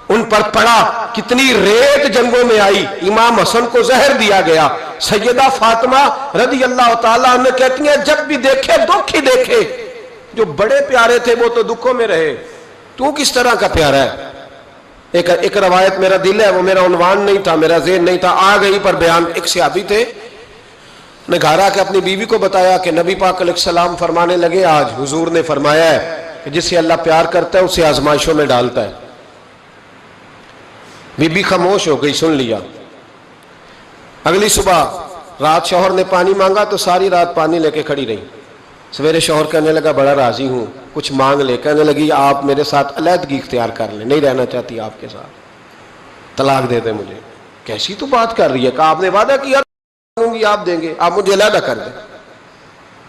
ان پر پڑا، کتنی ریت جنگوں میں آئی، امام حسن کو زہر دیا گیا۔ سیدہ فاطمہ رضی اللہ تعالیٰ عنہ کہتی ہیں جب بھی دیکھے دکھ ہی دیکھے، جو بڑے پیارے تھے وہ تو دکھوں میں رہے، تو کس طرح کا پیارا ہے؟ ایک روایت میرا دل ہے، وہ میرا عنوان نہیں تھا، میرا ذہن نہیں تھا، آ گئی پر بیان۔ ایک صحابی تھے، نے گھر آ کے اپنی بیوی کو بتایا کہ نبی پاک علیہ السلام فرمانے لگے آج حضور نے فرمایا ہے کہ جس سے اللہ پیار کرتا ہے اسے آزمائشوں میں ڈالتا ہے۔ بی بی خاموش ہو گئی، سن لیا۔ اگلی صبح رات شوہر نے پانی مانگا تو ساری رات پانی لے کے کھڑی رہی۔ سویرے شوہر کہنے لگا بڑا راضی ہوں، کچھ مانگ لے، کہنے لگی آپ میرے ساتھ علیحدگی اختیار کر لیں، نہیں رہنا چاہتی آپ کے ساتھ، طلاق دے دیں مجھے۔ کیسی تو بات کر رہی ہے؟ کہ آپ نے وعدہ کیا دوں گی، آپ دیں گے، آپ مجھے علیحدہ کر دیں۔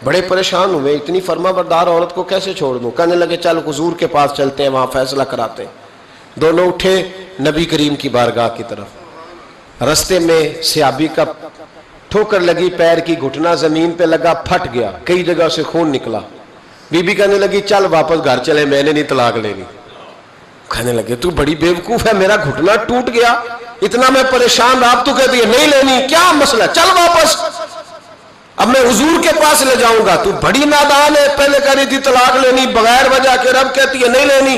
بڑے پریشان ہوئے، اتنی فرما بردار عورت کو کیسے چھوڑ دوں؟ کہنے لگے چل حضور کے پاس چلتے ہیں، وہاں فیصلہ کراتے ہیں۔ دونوں اٹھے نبی کریم کی بارگاہ کی طرف، رستے میں صحابی کا ٹھوکر لگی، پیر کی گھٹنا زمین پہ لگا، پھٹ گیا، کئی جگہ سے خون نکلا۔ بی بی کہنے لگی چل واپس گھر چلے، میں نے نہیں طلاق لینی۔ کہنے لگے تو بڑی بیوقوف ہے، میرا گھٹنا ٹوٹ گیا، اتنا میں پریشان، آپ تو کہتی ہے نہیں لینی، کیا مسئلہ، چل واپس، اب میں حضور کے پاس لے جاؤں گا۔ تو بڑی نادان ہے، پہلے کہہ رہی تھی طلاق لینی بغیر وجہ کے، رب کہتی ہے نہیں لینی۔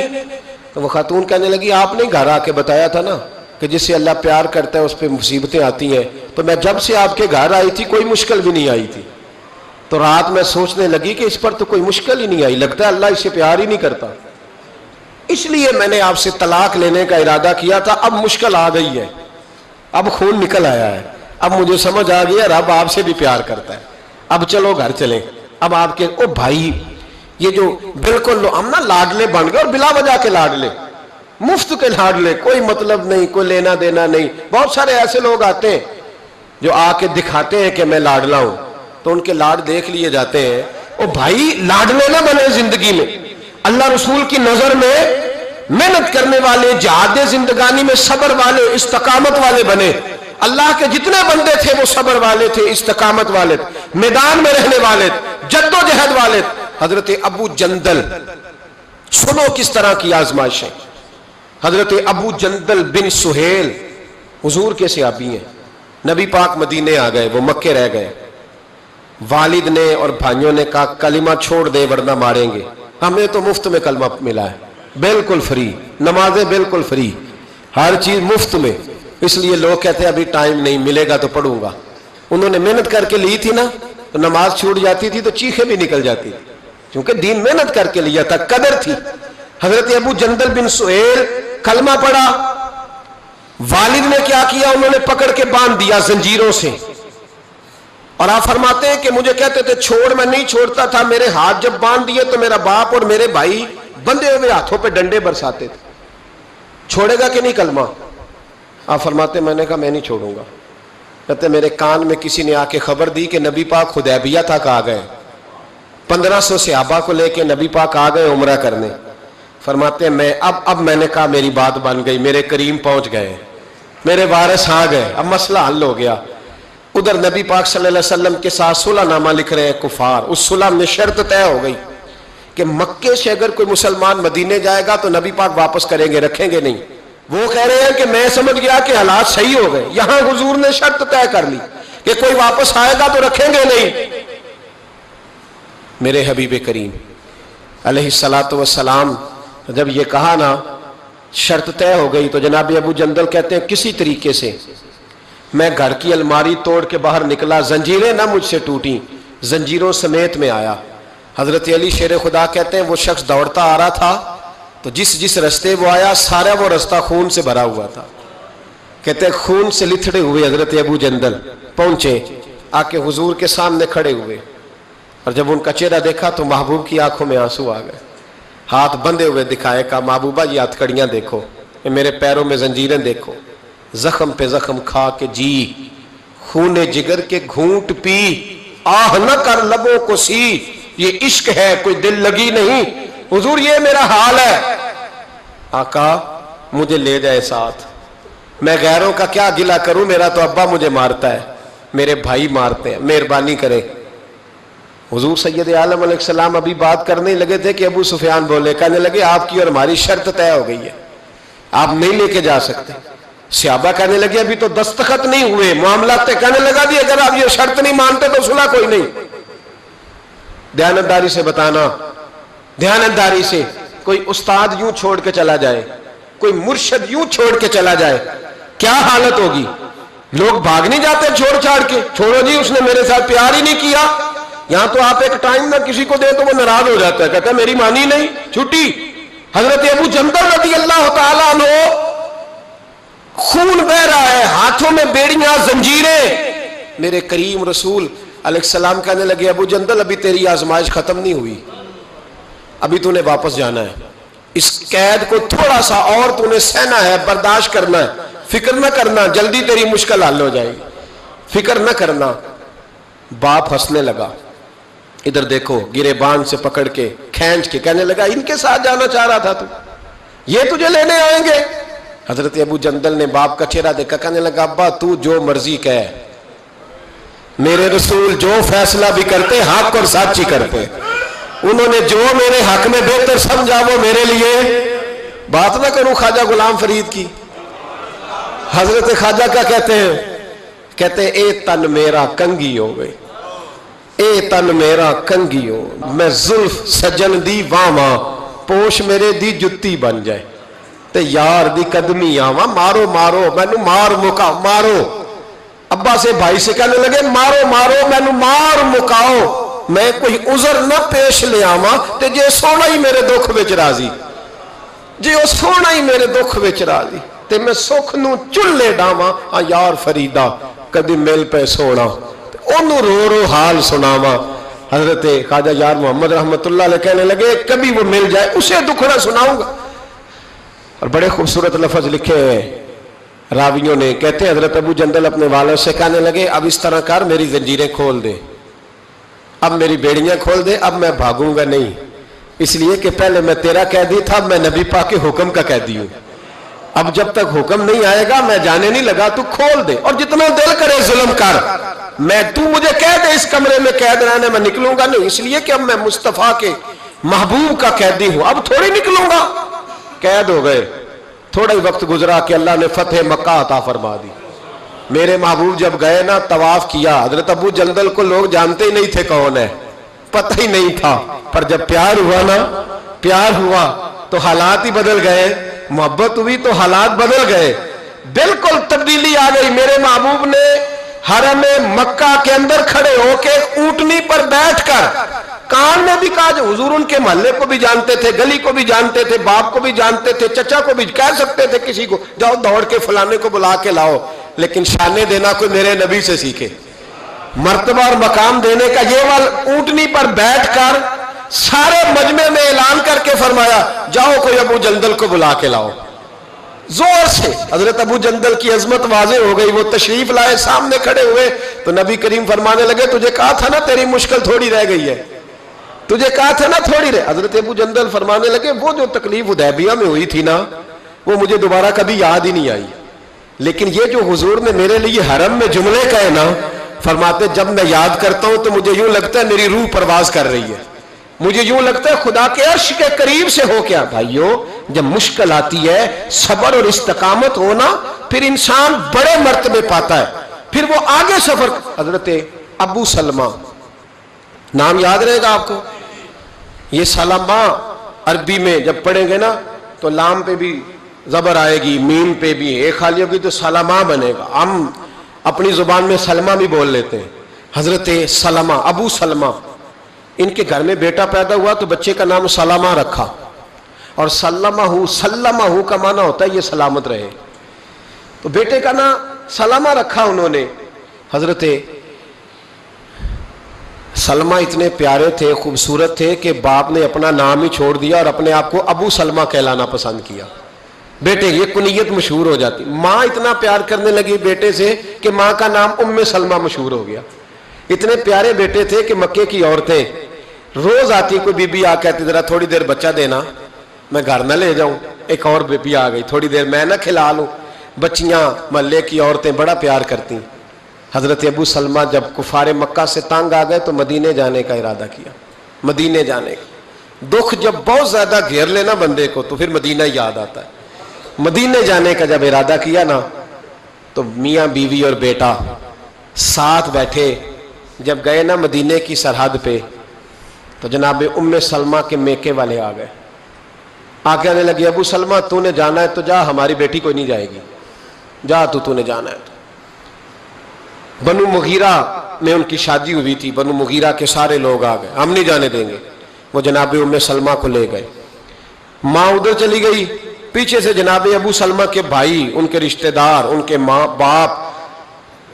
تو وہ خاتون کہنے لگی آپ نے گھر آ کے بتایا تھا نا کہ جس سے اللہ پیار کرتا ہے اس پہ مصیبتیں آتی ہیں، تو میں جب سے آپ کے گھر آئی تھی کوئی مشکل بھی نہیں آئی تھی، تو رات میں سوچنے لگی کہ اس پر تو کوئی مشکل ہی نہیں آئی، لگتا ہے اللہ اس سے پیار ہی نہیں کرتا، اس لیے میں نے آپ سے طلاق لینے کا ارادہ کیا تھا۔ اب مشکل آ گئی ہے، اب خون نکل آیا ہے، اب مجھے سمجھ آ گیا رب آپ سے بھی پیار کرتا ہے، اب چلو گھر چلیں۔ اب آپ کے او بھائی، یہ جو بالکل ہم نا لاڈلے بن گئے، اور بلا وجہ کے لاڈلے، مفت کے لاڈلے، کوئی مطلب نہیں، کوئی لینا دینا نہیں۔ بہت سارے ایسے لوگ آتے ہیں جو آ کے دکھاتے ہیں کہ میں لاڈلا ہوں، تو ان کے لاڈ دیکھ لیے جاتے ہیں۔ او بھائی لاڈلے نہ بنے زندگی میں، اللہ رسول کی نظر میں محنت کرنے والے، جہاد زندگانی میں صبر والے، استقامت والے بنے۔ اللہ کے جتنے بندے تھے وہ صبر والے تھے، استقامت والے تھے، میدان میں رہنے والے، جد و جہد والے۔ حضرت ابو جندل، سنو کس طرح کی آزمائشیں۔ حضرت ابو جندل بن سہیل حضور کے صحابی ہیں، نبی پاک مدینے آ گئے، وہ مکے رہ گئے، والد نے اور بھائیوں نے کہا کلمہ چھوڑ دے ورنہ ماریں گے۔ ہمیں تو مفت میں کلمہ ملا ہے، بالکل فری، نمازیں بالکل فری، ہر چیز مفت میں، اس لیے لوگ کہتے ہیں ابھی ٹائم نہیں ملے گا تو پڑھوں گا۔ انہوں نے محنت کر کے لی تھی نا، تو نماز چھوٹ جاتی تھی تو چیخیں بھی نکل جاتی تھی، کیونکہ دین محنت کر کے لیا تھا، قدر تھی۔ حضرت ابو جندل بن سہیل کلمہ پڑھا، والد نے کیا کیا، انہوں نے پکڑ کے باندھ دیا زنجیروں سے، اور آپ فرماتے ہیں کہ مجھے کہتے تھے چھوڑ، میں نہیں چھوڑتا تھا، میرے ہاتھ جب باندھ دیے تو میرا باپ اور میرے بھائی بندھے ہوئے ہاتھوں پہ ڈنڈے برساتے تھے، چھوڑے گا کہ نہیں کلمہ؟ آپ فرماتے میں نے کہا میں نہیں چھوڑوں گا۔ کہتے میرے کان میں کسی نے آ کے خبر دی کہ نبی پاک حدیبیہ تک آ گئے، 1500 صحابہ کو لے کے نبی پاک آ گئے عمرہ کرنے، فرماتے ہیں میں اب میں نے کہا میری بات بن گئی، میرے کریم پہنچ گئے، میرے وارث آ گئے، اب مسئلہ حل ہو گیا۔ ادھر نبی پاک صلی اللہ علیہ وسلم کے ساتھ صلح نامہ لکھ رہے ہیں کفار۔ اس صلح میں شرط طے ہو گئی کہ مکے سے اگر کوئی مسلمان مدینے جائے گا تو نبی پاک واپس کریں گے، رکھیں گے نہیں۔ وہ کہہ رہے ہیں کہ میں سمجھ گیا کہ حالات صحیح ہو گئے، یہاں حضور نے شرط طے کر لی کہ کوئی واپس آئے گا تو رکھیں گے نہیں۔ میرے حبیب کریم علیہ الصلوۃ والسلام جب یہ کہا نا شرط طے ہو گئی تو جناب ابو جندل کہتے ہیں کسی طریقے سے میں گھر کی الماری توڑ کے باہر نکلا، زنجیریں نہ مجھ سے ٹوٹیں، زنجیروں سمیت میں آیا۔ حضرت علی شیر خدا کہتے ہیں وہ شخص دوڑتا آ رہا تھا تو جس رستے وہ آیا سارا وہ رستہ خون سے بھرا ہوا تھا۔ کہتے ہیں خون سے لتھڑے ہوئے حضرت ابو جندل پہنچے، آ کے حضور کے سامنے کھڑے ہوئے، اور جب ان کا چہرہ دیکھا تو محبوب کی آنکھوں میں آنسو آ گئے، ہاتھ بندھے ہوئے دکھائے، کہا محبوبہ یہ ہتھکڑیاں دیکھو، یہ میرے پیروں میں زنجیریں دیکھو، زخم پہ زخم کھا کے جی، خون جگر کے گھونٹ پی، آہ نہ کر لبوں کو سی، یہ عشق ہے کوئی دل لگی نہیں، حضور یہ میرا حال ہے۔ آقا مجھے لے جائے ساتھ، میں غیروں کا کیا گلہ کروں، میرا تو ابا مجھے مارتا ہے، میرے بھائی مارتے ہیں، مہربانی کرے۔ حضور سید عالم علیہ السلام ابھی بات کرنے لگے تھے کہ ابو سفیان بولے، کہنے لگے آپ کی اور ہماری شرط طے ہو گئی ہے، آپ نہیں لے کے جا سکتے۔ صحابہ کہنے لگے ابھی تو دستخط نہیں ہوئے، معاملات کہنے لگا دی اگر آپ یہ شرط نہیں مانتے تو صلح کوئی نہیں۔ دیانتداری سے بتانا، دیانتداری سے، کوئی استاد یوں چھوڑ کے چلا جائے، کوئی مرشد یوں چھوڑ کے چلا جائے، کیا حالت ہوگی؟ لوگ بھاگ نہیں جاتے چھوڑ چھاڑ کے، چھوڑو جی اس نے میرے ساتھ پیار ہی نہیں کیا۔ یہاں تو آپ ایک ٹائم نہ کسی کو دے تو وہ ناراض ہو جاتا ہے، کہتا ہے میری مانی نہیں، چھٹی۔ حضرت ابو جندل رضی اللہ تعالیٰ عنہ خون بہ رہا ہے، ہاتھوں میں بیڑیاں، زنجیریں، میرے کریم رسول علیہ السلام کہنے لگے ابو جندل ابھی تیری آزمائش ختم نہیں ہوئی، ابھی تو نے واپس جانا ہے، اس قید کو تھوڑا سا اور تو نے سہنا ہے، برداشت کرنا ہے، فکر نہ کرنا، جلدی تیری مشکل حل ہو جائے گی، فکر نہ کرنا۔ باپ ہنسنے لگا، ادھر دیکھو گریبان سے پکڑ کے کھینچ کے کہنے لگا ان کے ساتھ جانا چاہ رہا تھا تو یہ تجھے لینے آئیں گے؟ حضرت ابو جندل نے باپ کا چہرہ دیکھا، کہنے لگا ابا تو جو مرضی کہے، میرے رسول جو فیصلہ بھی کرتے حق اور سچ ہی کرتے، انہوں نے جو میرے حق میں بہتر سمجھا وہ میرے لیے۔ بات نہ کروں خواجہ غلام فرید کی، حضرت خواجہ کیا کہتے ہیں؟ کہتے ہیں اے تن میرا کنگی ہو گئے، اے تن میرا کنگی ہو، میں زلف سجن دی واواں، پوش میرے دی جتی بن جائے، تے یار دی قدمی آواں، مارو مارو مینو مار مکا، مارو۔ ابا سے بھائی سے کہنے لگے مارو مارو مینو مار مکاؤ، میں کوئی عذر نہ پیش لے آواں تے جے سونا ہی میرے دکھ وچ راضی، جے او سونا ہی میرے دکھ وچ راضی تے میں سکھ نو چلے ڈاواں، ہاں یار فریدا کدی مل پہ سونا انہوں رو رو حال سناواں۔ حضرت خواجہ یار محمد رحمت اللہ علیہ کہنے لگے کبھی وہ مل جائے اسے دکھڑا سناؤں گا۔ اور بڑے خوبصورت لفظ لکھے ہیں راویوں نے، کہتے ہیں حضرت ابو جندل اپنے والد سے کہنے لگے اب اس طرح کر میری زنجیریں کھول دے، اب میری بیڑیاں کھول دے، اب میں بھاگوں گا نہیں، اس لیے کہ پہلے میں تیرا قیدی تھا، میں نبی پاک کے حکم کا قیدی ہوں، اب جب تک حکم نہیں آئے گا میں جانے نہیں لگا، تو کھول دے اور جتنا دل کرے ظلم کر، میں تو مجھے کہہ دے اس کمرے میں قید رہنے میں نکلوں گا نہیں، اس لیے کہ اب میں مصطفیٰ کے محبوب کا قیدی ہوں، اب تھوڑی نکلوں گا۔ قید ہو گئے، تھوڑا ہی وقت گزرا کہ اللہ نے فتح مکہ عطا فرما دی۔ میرے محبوب جب گئے نا طواف کیا، حضرت ابو جندل کو لوگ جانتے ہی نہیں تھے کون ہے، پتہ ہی نہیں تھا، پر جب پیار ہوا نا، پیار ہوا تو حالات ہی بدل گئے، محبت ہوئی تو حالات بدل گئے، بالکل تبدیلی آ گئی۔ میرے محبوب نے حرم مکہ کے اندر کھڑے ہو کے اونٹنی پر بیٹھ کر کان میں بھی کہا، جو حضور ان کے محلے کو بھی جانتے تھے، گلی کو بھی جانتے تھے، باپ کو بھی جانتے تھے، چچا کو بھی کہہ سکتے تھے کسی کو جاؤ دوڑ کے فلانے کو بلا کے لاؤ، لیکن شانے دینا کوئی میرے نبی سے سیکھے، مرتبہ اور مقام دینے کا یہ وال اونٹنی پر بیٹھ کر سارے مجمع میں اعلان کر کے فرمایا جاؤ کوئی ابو جندل کو بلا کے لاؤ۔ زور سے حضرت ابو جندل کی عظمت واضح ہو گئی، وہ تشریف لائے، سامنے کھڑے ہوئے تو نبی کریم فرمانے لگے تجھے کہا تھا نا تیری مشکل تھوڑی رہ گئی ہے، تجھے کہا تھا نا تھوڑی رہے. حضرت ابو جندل فرمانے لگے وہ جو تکلیف حدیبیہ میں ہوئی تھی نا وہ مجھے دوبارہ کبھی یاد ہی نہیں آئی, لیکن یہ جو حضور نے میرے لیے حرم میں جملے کہے نا, فرماتے جب میں یاد کرتا ہوں تو مجھے یوں لگتا ہے میری روح پرواز کر رہی ہے, مجھے یوں لگتا ہے خدا کے عرش کے قریب سے ہو کیا. بھائیو جب مشکل آتی ہے صبر اور استقامت ہونا پھر انسان بڑے مرتبے پاتا ہے, پھر وہ آگے سفر. حضرت ابو سلمہ نام یاد رہے گا آپ کو, یہ سلمہ عربی میں جب پڑھیں گے نا تو لام پہ بھی زبر آئے گی, میم پہ بھی ایک خالی ہوگی تو سلمہ بنے گا. ہم اپنی زبان میں سلمہ بھی بول لیتے ہیں. حضرت سلمہ ابو سلمہ, ان کے گھر میں بیٹا پیدا ہوا تو بچے کا نام سلمہ رکھا, اور سلمہ کا معنی ہوتا ہے یہ سلامت رہے, تو بیٹے کا نام سلمہ رکھا انہوں نے. حضرت سلمہ اتنے پیارے تھے, خوبصورت تھے کہ باپ نے اپنا نام ہی چھوڑ دیا اور اپنے آپ کو ابو سلمہ کہلانا پسند کیا. بیٹے یہ کنیت مشہور ہو جاتی. ماں اتنا پیار کرنے لگی بیٹے سے کہ ماں کا نام ام سلمہ مشہور ہو گیا. اتنے پیارے بیٹے تھے کہ مکے کی عورتیں روز آتی, کوئی بی بی آ کہتی ذرا تھوڑی دیر بچہ دینا, میں گھر نہ لے جاؤں. ایک اور بی بی آ گئی, تھوڑی دیر میں نہ کھلا لوں. بچیاں محلے کی عورتیں بڑا پیار کرتی. حضرت ابو سلمہ جب کفار مکہ سے تنگ آ گئے تو مدینے جانے کا ارادہ کیا. مدینے جانے کا دکھ جب بہت زیادہ گھیر لینا بندے کو تو پھر مدینہ یاد آتا ہے. مدینے جانے کا جب ارادہ کیا نا تو میاں بیوی اور بیٹا ساتھ بیٹھے. جب گئے نا مدینے کی سرحد پہ تو جناب ام سلمہ کے میکے والے آ گئے. آ کہنے لگے ابو سلمہ تو نے جانا ہے تو جا, ہماری بیٹی کوئی نہیں جائے گی, جا تو نے جانا ہے. بنو مغیرہ میں ان کی شادی ہوئی تھی, بنو مغیرہ کے سارے لوگ آ گئے, ہم نہیں جانے دیں گے. وہ جناب ام سلمہ کو لے گئے. ماں ادھر چلی گئی, پیچھے سے جناب ابو سلمہ کے بھائی, ان کے رشتہ دار, ان کے ماں باپ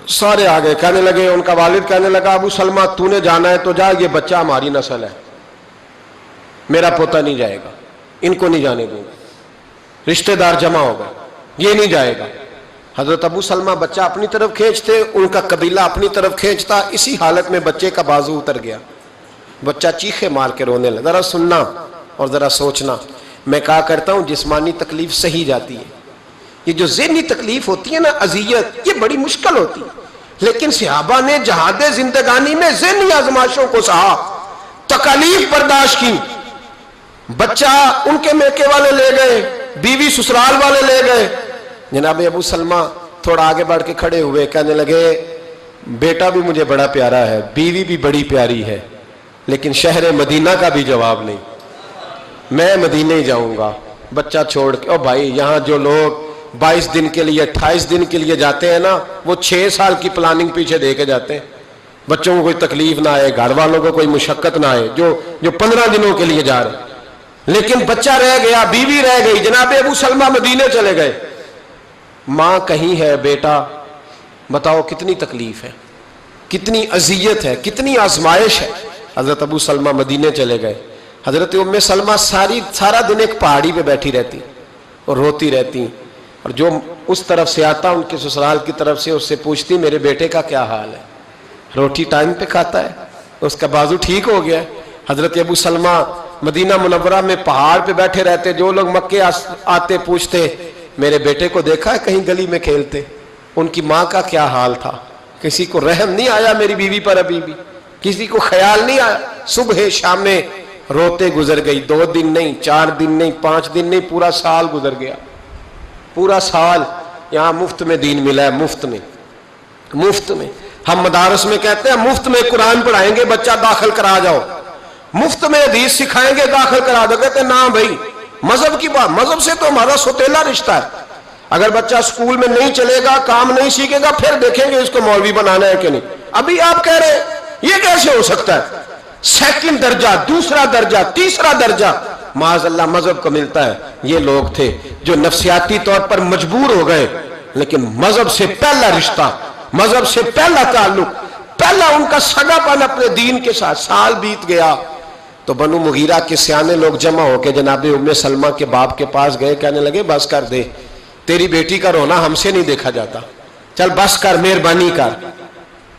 سارے آ گئے. کہنے لگے, ان کا والد کہنے لگا ابو سلمہ تو نے جانا ہے تو جا, یہ بچہ ہماری نسل ہے, میرا پوتا نہیں جائے گا, ان کو نہیں جانے دوں گا. رشتہ دار جمع ہو گئے, یہ نہیں جائے گا. حضرت ابو سلمہ بچہ اپنی طرف کھینچتے, ان کا قبیلہ اپنی طرف کھینچتا. اسی حالت میں بچے کا بازو اتر گیا, بچہ چیخے مار کے رونے لگا. ذرا سننا اور ذرا سوچنا, میں کہا کرتا ہوں جسمانی تکلیف سہی جاتی ہے, یہ جو ذہنی تکلیف ہوتی ہے نا اذیت, یہ بڑی مشکل ہوتی ہے. لیکن صحابہ نے جہاد زندگانی میں ذہنی آزمائشوں کو سہا, تکالیف برداشت کی. بچہ ان کے میکے والے لے گئے, بیوی سسرال والے لے گئے. جناب ابو سلمہ تھوڑا آگے بڑھ کے کھڑے ہوئے, کہنے لگے بیٹا بھی مجھے بڑا پیارا ہے, بیوی بھی بڑی پیاری ہے, لیکن شہر مدینہ کا بھی جواب نہیں, میں مدینہ ہی جاؤں گا بچہ چھوڑ کے. او بھائی یہاں جو لوگ 22 دن کے لیے 28 دن کے لیے جاتے ہیں نا, وہ 6 سال کی پلاننگ پیچھے دے کے جاتے ہیں. بچوں کو کوئی تکلیف نہ آئے, گھر والوں کو کوئی مشقت نہ آئے, جو 15 دنوں کے لیے جا رہے. لیکن بچہ رہ گیا, بیوی رہ گئی, جناب ابو سلمہ مدینے چلے گئے. ماں کہیں ہے, بیٹا بتاؤ کتنی تکلیف ہے, کتنی اذیت ہے, کتنی آزمائش ہے. حضرت ابو سلمہ مدینے چلے گئے. حضرت ام سلمہ سارا دن ایک پہاڑی پہ بیٹھی رہتی اور روتی رہتی, اور جو اس طرف سے آتا ان کے سسرال کی طرف سے اس سے پوچھتی میرے بیٹے کا کیا حال ہے, روٹی ٹائم پہ کھاتا ہے, اس کا بازو ٹھیک ہو گیا. حضرت ابو سلمہ مدینہ منورہ میں پہاڑ پہ بیٹھے رہتے. جو لوگ مکے آتے پوچھتے میرے بیٹے کو دیکھا ہے کہیں گلی میں کھیلتے. ان کی ماں کا کیا حال تھا, کسی کو رحم نہیں آیا میری بیوی پر, ابھی بھی کسی کو خیال نہیں آیا. صبح شام میں روتے گزر گئی. 2 دن نہیں, 4 دن نہیں, 5 دن نہیں, پورا سال گزر گیا. پورا سال یہاں مفت میں دین ملا ہے, مفت میں. ہم مدارس میں کہتے ہیں مفت میں قرآن پڑھائیں گے, بچہ داخل کرا جاؤ. مفت میں حدیث سکھائیں گے, داخل کرا دو. کہتے ہیں نا بھائی, مذہب کی بات, مذہب سے تو ہمارا سوتیلا رشتہ ہے. اگر بچہ اسکول میں نہیں چلے گا, کام نہیں سیکھے گا, پھر دیکھیں گے اس کو مولوی بنانا ہے کہ نہیں. ابھی آپ کہہ رہے ہیں یہ کیسے ہو سکتا ہے؟ سیکنڈ درجہ, دوسرا درجہ, تیسرا درجہ معاذ اللہ مذہب کو ملتا ہے. یہ لوگ تھے جو نفسیاتی طور پر مجبور ہو گئے, لیکن مذہب سے پہلا رشتہ, مذہب سے پہلا تعلق, پہلا ان کا سگا پن اپنے دین کے ساتھ. سال بیت گیا تو بنو مغیرہ کے سیانے لوگ جمع ہو کے جناب ام سلمہ کے باپ کے پاس گئے. کہنے لگے بس کر دے, تیری بیٹی کا رونا ہم سے نہیں دیکھا جاتا, چل بس کر, مہربانی کر.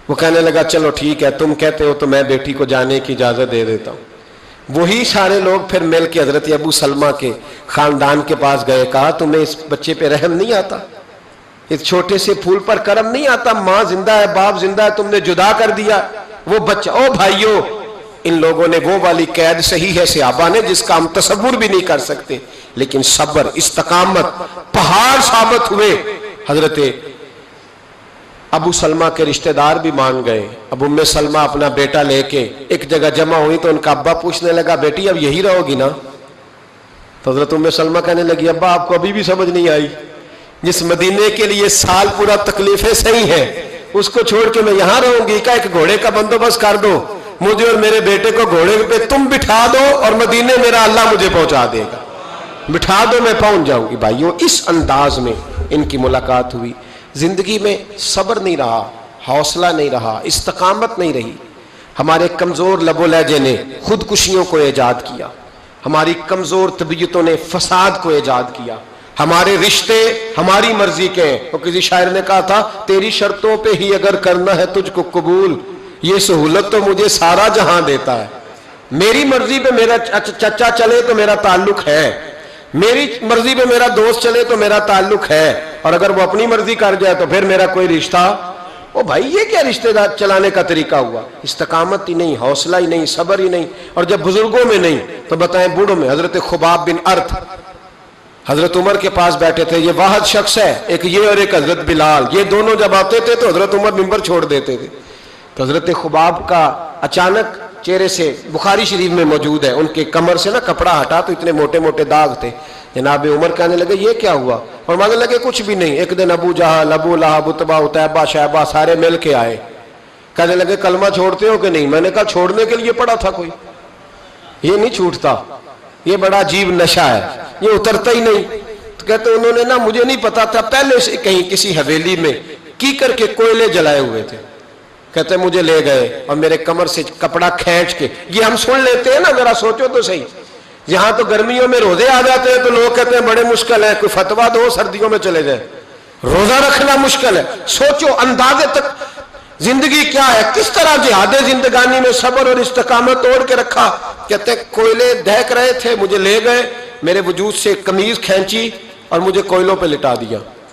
وہ کہنے لگا چلو ٹھیک ہے, تم کہتے ہو تو میں بیٹی کو جانے کی اجازت دے دیتا ہوں. وہی سارے لوگ پھر مل کے حضرت ابو سلمہ کے خاندان کے پاس گئے، کہا تمہیں اس بچے پہ رحم نہیں آتا؟ اس چھوٹے سے پھول پر کرم نہیں آتا؟ ماں زندہ ہے، باپ زندہ ہے، تم نے جدا کر دیا وہ بچہ۔ او بھائیو، ان لوگوں نے وہ والی قید صحیح ہے صحابہ نے جس کا ہم تصور بھی نہیں کر سکتے، لیکن صبر، استقامت پہاڑ ثابت ہوئے۔ حضرت ابو سلمہ کے رشتہ دار بھی مان گئے۔ اب ام سلمہ اپنا بیٹا لے کے ایک جگہ جمع ہوئی تو ان کا ابا پوچھنے لگا، بیٹی اب یہی رہو گی نا؟ تو حضرت ام سلمہ کہنے لگی، ابا آپ کو ابھی بھی سمجھ نہیں آئی؟ جس مدینے کے لیے سال پورا تکلیفیں صحیح ہیں، اس کو چھوڑ کے میں یہاں رہوں گی؟ کا ایک گھوڑے کا بندوبست کر دو، مجھے اور میرے بیٹے کو گھوڑے پہ تم بٹھا دو اور مدینے میرا اللہ مجھے پہنچا دے گا، بٹھا دو میں پہنچ جاؤں گی۔ بھائیو، اس انداز میں ان کی ملاقات ہوئی۔ زندگی میں صبر نہیں رہا، حوصلہ نہیں رہا، استقامت نہیں رہی۔ ہمارے کمزور لب و لہجے نے خودکشیوں کو ایجاد کیا، ہماری کمزور طبیعتوں نے فساد کو ایجاد کیا، ہمارے رشتے ہماری مرضی کے ہیں۔ اور کسی شاعر نے کہا تھا، تیری شرطوں پہ ہی اگر کرنا ہے تجھ کو قبول، یہ سہولت تو مجھے سارا جہاں دیتا ہے۔ میری مرضی پہ میرا چچا چلے تو میرا تعلق ہے، میری مرضی پہ میرا دوست چلے تو میرا تعلق ہے، اور اگر وہ اپنی مرضی کر جائے تو پھر میرا کوئی رشتہ۔ او بھائی، یہ کیا رشتے دار چلانے کا طریقہ ہوا؟ استقامت ہی نہیں، حوصلہ ہی نہیں، صبر ہی نہیں، اور جب بزرگوں میں نہیں تو بتائیں بوڑھوں میں۔ حضرت خباب بن ارت حضرت عمر کے پاس بیٹھے تھے، یہ واحد شخص ہے، ایک یہ اور ایک حضرت بلال، یہ دونوں جب آتے تھے تو حضرت عمر ممبر چھوڑ دیتے تھے۔ تو حضرت خباب کا اچانک چہرے سے، بخاری شریف میں موجود ہے، ان کے کمر سے نا کپڑا ہٹا تو اتنے موٹے موٹے داغ تھے۔ جناب عمر کہنے لگے، یہ کیا ہوا؟ اور ماننے لگے، کچھ بھی نہیں۔ ایک دن ابو جہل، ابو لہب، عتبہ، عتیبہ، شیبہ سارے مل کے آئے، کہنے لگے کلمہ چھوڑتے ہو کہ نہیں؟ میں نے کہا چھوڑنے کے لیے پڑا تھا کوئی، یہ نہیں چھوٹتا، یہ بڑا عجیب نشہ ہے، یہ اترتا ہی نہیں۔ تو کہتے انہوں نے نا، مجھے نہیں پتا تھا، پہلے سے کہیں کسی حویلی میں کیکر کے کوئلے جلائے ہوئے تھے۔ کہتے مجھے لے گئے اور میرے کمر سے کپڑا کھینچ کے، یہ ہم سن لیتے ہیں نا، ذرا سوچو تو صحیح، یہاں تو گرمیوں میں روزے آ جاتے ہیں تو لوگ کہتے ہیں بڑے مشکل ہے، کوئی فتویٰ دو سردیوں میں چلے جائیں، روزہ رکھنا مشکل ہے۔ سوچو اندازے تک زندگی کیا ہے، کس طرح جہاد زندگانی میں صبر اور استقامت توڑ کے رکھا۔ کہتے ہیں کوئلے دہک رہے تھے، مجھے لے گئے، میرے وجود سے قمیض کھینچی اور مجھے کوئلوں پہ لٹا دیا۔